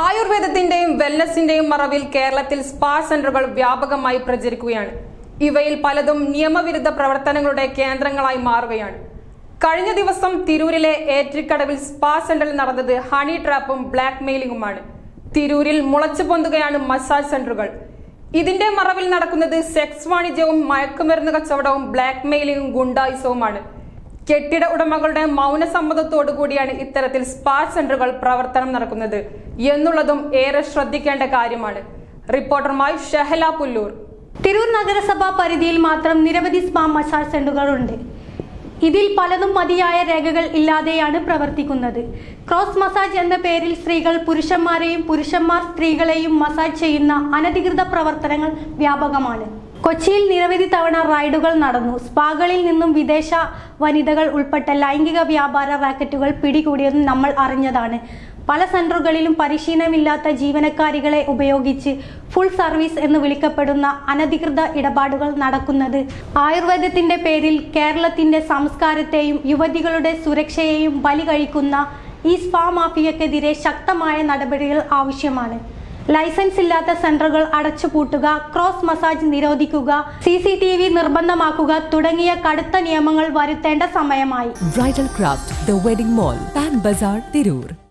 ആയുർവേദത്തിന്റെയും വെൽനസിന്റെയും മറവിൽ കേരളത്തിൽ സ്പാ സെന്ററുകൾ വ്യാപകമായി പ്രചരിക്കുകയാണ്. ഇവയിൽ പലതും നിയമവിരുദ്ധ പ്രവർത്തനങ്ങളുടെ കേന്ദ്രങ്ങളായി മാറുകയാണ്. കഴിഞ്ഞ ദിവസം തിരൂരിലെ ഏറ്റിക്കടവിൽ സ്പാ സെന്ററിൽ നടന്നത് ഹണി ട്രാപ്പും ബ്ലാക്ക് മെയിലിംഗുമാണ്. തിരൂരിൽ മുളച്ചു പൊന്തുകയാണ് മസാജ് സെന്ററുകൾ. ഇതിന്റെ മറവിൽ നടക്കുന്നത് സെക്സ് വാണിജ്യവും മയക്കുമരുന്ന് കച്ചവടവും ബ്ലാക്ക് മെയിലിംഗും ഗുണ്ടായുസവുമാണ്. കെട്ടിട ഉടമകളുടെ മൗനസമ്മതത്തോടു കൂടിയാണ് ഇത്തരത്തിൽ സ്പാ സെന്ററുകൾ പ്രവർത്തനം നടക്കുന്നത് എന്നുള്ളതും ഏറെ ശ്രദ്ധിക്കേണ്ട കാര്യമാണ്. റിപ്പോർട്ടറുമായി ഷഹല പുല്ലൂർ. തിരൂർ നഗരസഭാ പരിധിയിൽ മാത്രം നിരവധി സ്പാ മസാജ് സെന്ററുകളുണ്ട്. ഇതിൽ പലതും മതിയായ രേഖകൾ ഇല്ലാതെയാണ് പ്രവർത്തിക്കുന്നത്. ക്രോസ് മസാജ് എന്ന പേരിൽ സ്ത്രീകൾ പുരുഷന്മാരെയും പുരുഷന്മാർ സ്ത്രീകളെയും മസാജ് ചെയ്യുന്ന അനധികൃത പ്രവർത്തനങ്ങൾ വ്യാപകമാണ്. കൊച്ചിയിൽ നിരവധി തവണ റൈഡുകൾ നടന്നു. സ്പാകളിൽ നിന്നും വിദേശ വനിതകൾ ഉൾപ്പെട്ട ലൈംഗിക വ്യാപാര റാക്കറ്റുകൾ പിടികൂടിയതും നമ്മൾ അറിഞ്ഞതാണ്. പല സെന്ററുകളിലും പരിശീലനമില്ലാത്ത ജീവനക്കാരികളെ ഉപയോഗിച്ച് ഫുൾ സർവീസ് എന്ന് വിളിക്കപ്പെടുന്ന അനധികൃത ഇടപാടുകൾ നടക്കുന്നത് ആയുർവേദത്തിന്റെ പേരിൽ കേരളത്തിന്റെ സംസ്കാരത്തെയും യുവതികളുടെ സുരക്ഷയെയും ബലി കഴിക്കുന്ന ഈ സ്പാ മാഫിയക്കെതിരെ ശക്തമായ നടപടികൾ ആവശ്യമാണ്. ലൈസൻസ് ഇല്ലാത്ത സെന്ററുകൾ അടച്ചുപൂട്ടുക, ക്രോസ് മസാജ് നിരോധിക്കുക, CCTV നിർബന്ധമാക്കുക തുടങ്ങിയ കടുത്ത നിയമങ്ങൾ വരുത്തേണ്ട സമയമായി. Bridal craft, the wedding mall, Pan Bazar, Tirur.